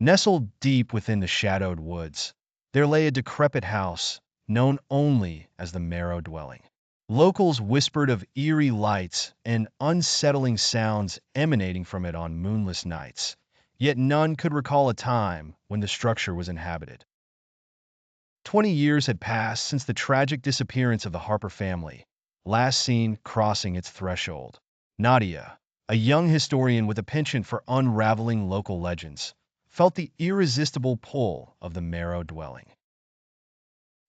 Nestled deep within the shadowed woods, there lay a decrepit house known only as the Marrow Dwelling. Locals whispered of eerie lights and unsettling sounds emanating from it on moonless nights, yet none could recall a time when the structure was inhabited. 20 years had passed since the tragic disappearance of the Harper family, last seen crossing its threshold. Nadia, a young historian with a penchant for unraveling local legends, felt the irresistible pull of the Marrow Dwelling.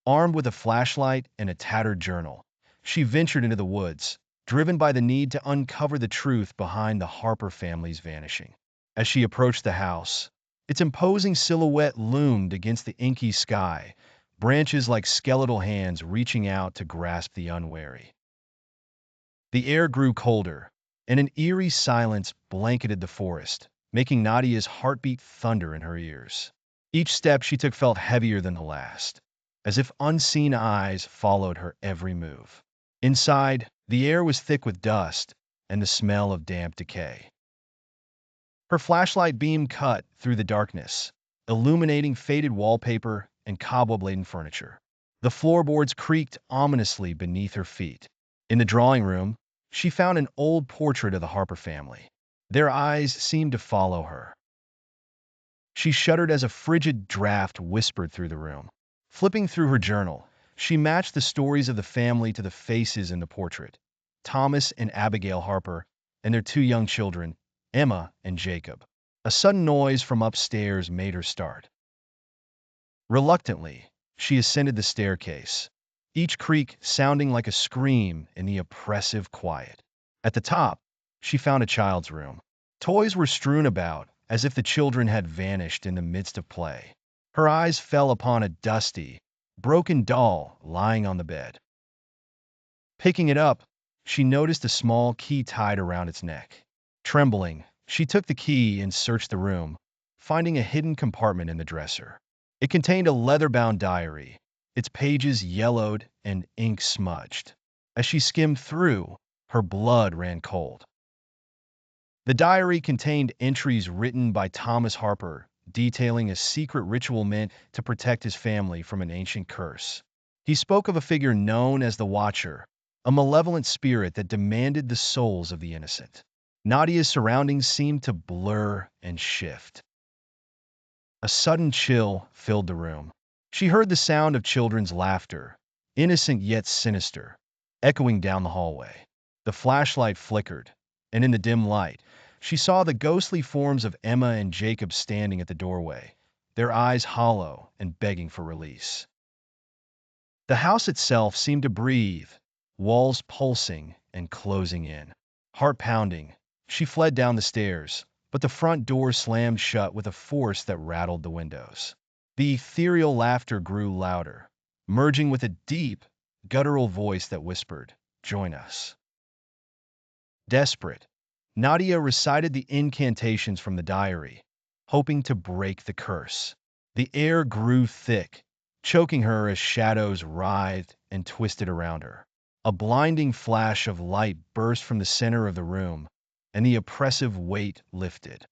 Armed with a flashlight and a tattered journal, she ventured into the woods, driven by the need to uncover the truth behind the Harper family's vanishing. As she approached the house, its imposing silhouette loomed against the inky sky, branches like skeletal hands reaching out to grasp the unwary. The air grew colder, and an eerie silence blanketed the forest, making Nadia's heartbeat thunder in her ears. Each step she took felt heavier than the last, as if unseen eyes followed her every move. Inside, the air was thick with dust and the smell of damp decay. Her flashlight beam cut through the darkness, illuminating faded wallpaper and cobweb-laden furniture. The floorboards creaked ominously beneath her feet. In the drawing room, she found an old portrait of the Harper family. Their eyes seemed to follow her. She shuddered as a frigid draft whispered through the room. Flipping through her journal, she matched the stories of the family to the faces in the portrait: Thomas and Abigail Harper, and their two young children, Emma and Jacob. A sudden noise from upstairs made her start. Reluctantly, she ascended the staircase, each creak sounding like a scream in the oppressive quiet. At the top, she found a child's room. Toys were strewn about, as if the children had vanished in the midst of play. Her eyes fell upon a dusty, broken doll lying on the bed. Picking it up, she noticed a small key tied around its neck. Trembling, she took the key and searched the room, finding a hidden compartment in the dresser. It contained a leather-bound diary, its pages yellowed and ink smudged. As she skimmed through, her blood ran cold. The diary contained entries written by Thomas Harper, detailing a secret ritual meant to protect his family from an ancient curse. He spoke of a figure known as the Watcher, a malevolent spirit that demanded the souls of the innocent. Nadia's surroundings seemed to blur and shift. A sudden chill filled the room. She heard the sound of children's laughter, innocent yet sinister, echoing down the hallway. The flashlight flickered, and in the dim light, she saw the ghostly forms of Emma and Jacob standing at the doorway, their eyes hollow and begging for release. The house itself seemed to breathe, walls pulsing and closing in. Heart pounding, she fled down the stairs, but the front door slammed shut with a force that rattled the windows. The ethereal laughter grew louder, merging with a deep, guttural voice that whispered, "Join us." Desperate, Nadia recited the incantations from the diary, hoping to break the curse. The air grew thick, choking her as shadows writhed and twisted around her. A blinding flash of light burst from the center of the room, and the oppressive weight lifted.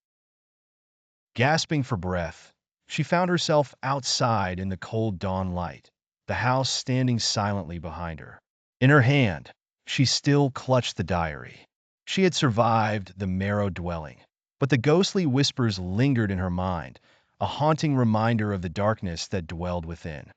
Gasping for breath, she found herself outside in the cold dawn light, the house standing silently behind her. In her hand, she still clutched the diary. She had survived the Marrow Dwelling, but the ghostly whispers lingered in her mind, a haunting reminder of the darkness that dwelled within.